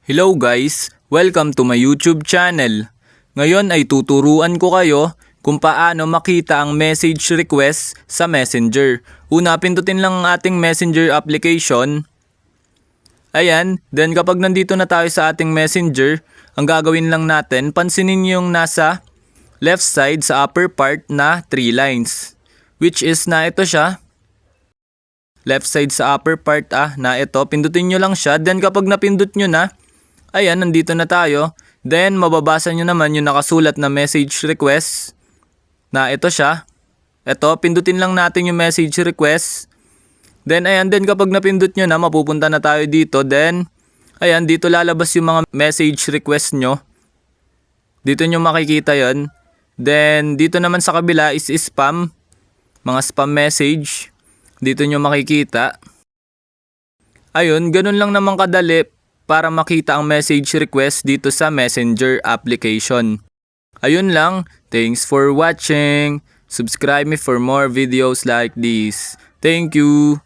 Hello guys! Welcome to my YouTube channel. Ngayon ay tuturuan ko kayo kung paano makita ang message request sa Messenger. Una, pindutin lang ang ating Messenger application. Ayan, then kapag nandito na tayo sa ating Messenger, ang gagawin lang natin, pansinin yung nasa left side sa upper part na 3 lines. Which is na ito siya. Left side sa upper part na ito, pindutin nyo lang siya. Then kapag napindot nyo na, ayan, nandito na tayo. Then, mababasa nyo naman yung nakasulat na message request na ito siya. Ito, pindutin lang natin yung message request. Then, ayan, then kapag napindot nyo na, mapupunta na tayo dito. Then, ayan, dito lalabas yung mga message request nyo. Dito nyo makikita yon. Then, dito naman sa kabila is spam. Mga spam message. Dito nyo makikita. Ayun, ganun lang naman kadali para makita ang message request dito sa Messenger application. Ayun lang. Thanks for watching. Subscribe me for more videos like this. Thank you.